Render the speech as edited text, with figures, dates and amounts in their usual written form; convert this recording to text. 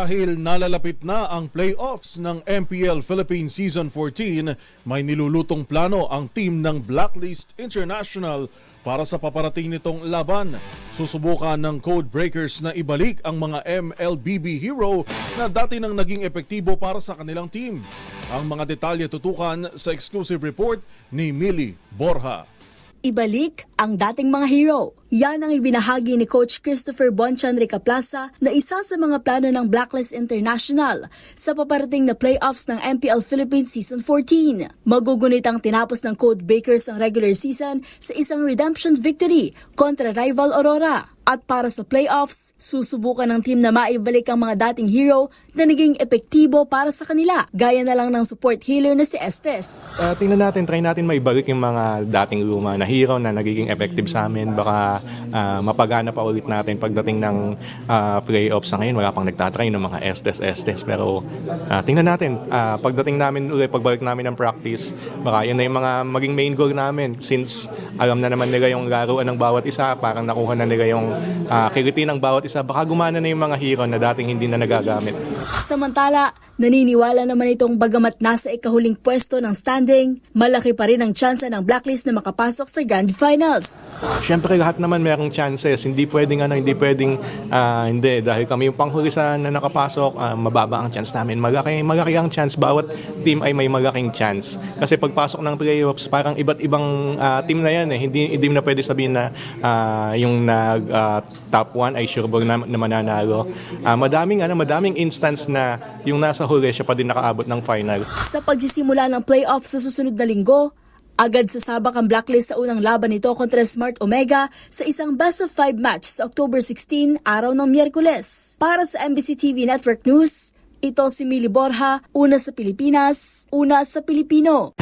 Dahil nalalapit na ang playoffs ng MPL Philippines Season 14, may nilulutong plano ang team ng Blacklist International para sa paparating nitong laban. Susubukan ng Codebreakers na ibalik ang mga MLBB hero na dati nang naging epektibo para sa kanilang team. Ang mga detalye tutukan sa exclusive report ni Millie Borja. Ibalik ang dating mga hero. Yan ang ibinahagi ni Coach Christopher Bonchan Ricaplaza na isa sa mga plano ng Blacklist International sa paparating na playoffs ng MPL Philippines Season 14. Magugunit ang tinapos ng Codebreakers ang regular season sa isang redemption victory kontra rival Aurora. At para sa playoffs, susubukan ng team na maibalik ang mga dating hero na naging epektibo para sa kanila, gaya na lang ng support healer na si Estes. Tingnan natin, try natin maibalik yung mga dating luma na hero na nagiging effective sa amin. Baka mapagana pa ulit natin pagdating ng playoffs. Sa ngayon, wala pang nagtatry ng mga Estes. Pero tingnan natin, pagdating namin ulit, pagbalik namin ng practice, baka yun na yung mga maging main goal namin. Since alam na naman nila yung laruan ng bawat isa, parang nakuha na nila yung kiliti ng bawat isa, baka gumana na yung mga hero na dating hindi na nagagamit. Samantala, naniniwala naman itong bagamat nasa ikahuling pwesto ng standing, malaki pa rin ang tsansa ng Blacklist na makapasok sa Grand Finals. Siyempre lahat naman merong chances, hindi pwedeng hindi, dahil kami yung panghuli sa na nakapasok, mababa ang chance namin. Malaki ang chance, bawat team ay may malaking chance. Kasi pagpasok ng playoffs, parang iba't ibang team na yan. Hindi na pwede sabihin na yung top 1 ay sure ball na mananalo. Madaming instance na yung nasa huli siya pa din nakaabot ng final. Sa pagsisimula ng playoff sa susunod na linggo, agad sasabak ang Blacklist sa unang laban nito kontra Smart Omega sa isang best of 5 match sa October 16, araw ng Miyerkules. Para sa MBC TV Network News, ito si Millie Borja, una sa Pilipinas, una sa Pilipino.